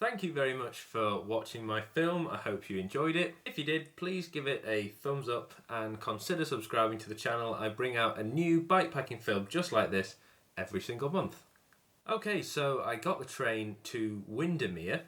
Thank you very much for watching my film. I hope you enjoyed it. If you did, please give it a thumbs up and consider subscribing to the channel. I bring out a new bikepacking film just like this every single month. Okay, so I got the train to Windermere,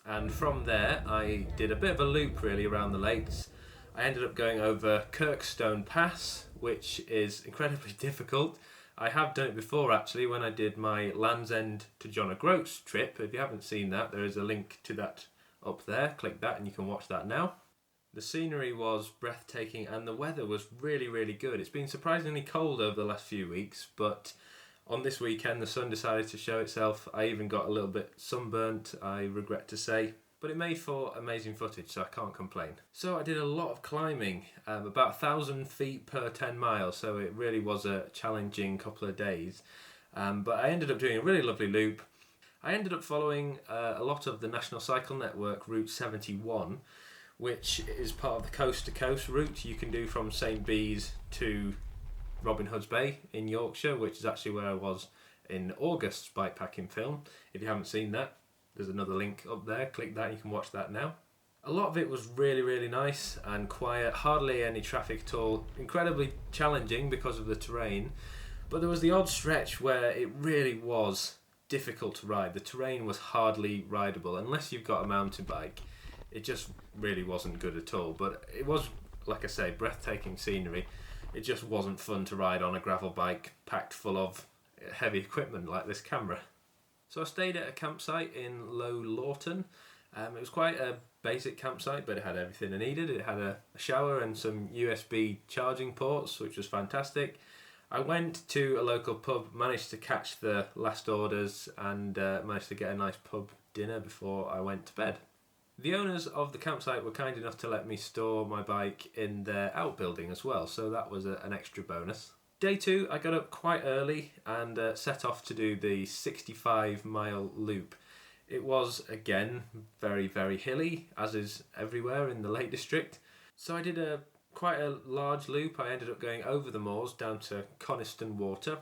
and from there I did a bit of a loop really around the lakes. I ended up going over Kirkstone Pass, which is incredibly difficult. I have done it before actually when I did my Land's End to John O'Groats trip. If you haven't seen that, there is a link to that up there. Click that and you can watch that now. The scenery was breathtaking and the weather was really good. It's been surprisingly cold over the last few weeks, but on this weekend the sun decided to show itself. I even got a little bit sunburnt, I regret to say. But it made for amazing footage, so I can't complain. So I did a lot of climbing, about 1,000 feet per 10 miles, so it really was a challenging couple of days. But I ended up doing a really lovely loop. I ended up following a lot of the National Cycle Network Route 71, which is part of the coast-to-coast route you can do from St Bees to Robin Hood's Bay in Yorkshire, which is actually where I was in August's bikepacking film. If you haven't seen that, there's another link up there, click that and you can watch that now. A lot of it was really nice and quiet, hardly any traffic at all, incredibly challenging because of the terrain, but there was the odd stretch where it really was difficult to ride. The terrain was hardly rideable, unless you've got a mountain bike. It just really wasn't good at all, but it was, like I say, breathtaking scenery. It just wasn't fun to ride on a gravel bike packed full of heavy equipment like this camera. So I stayed at a campsite in Low Lorton. It was quite a basic campsite, but it had everything I needed. It had a shower and some USB charging ports, which was fantastic. I went to a local pub, managed to catch the last orders and managed to get a nice pub dinner before I went to bed. The owners of the campsite were kind enough to let me store my bike in their outbuilding as well, so that was an extra bonus. Day 2, I got up quite early and set off to do the 65-mile loop. It was, again, very hilly, as is everywhere in the Lake District. So I did quite a large loop. I ended up going over the moors down to Coniston Water.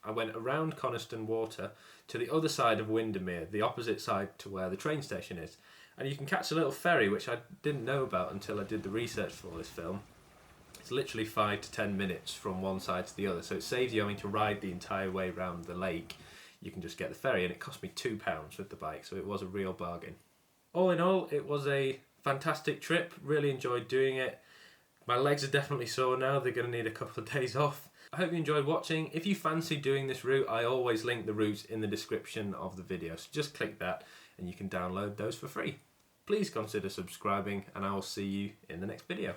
I went around Coniston Water to the other side of Windermere, the opposite side to where the train station is. And you can catch a little ferry, which I didn't know about until I did the research for this film. It's literally 5 to 10 minutes from one side to the other, so it saves you having to ride the entire way around the lake. You can just get the ferry, and it cost me £2 with the bike, so it was a real bargain. All in all, it was a fantastic trip. Really enjoyed doing it. My legs are definitely sore now. They're going to need a couple of days off. I hope you enjoyed watching. If you fancy doing this route, I always link the routes in the description of the video, so just click that and you can download those for free. Please consider subscribing, and I will see you in the next video.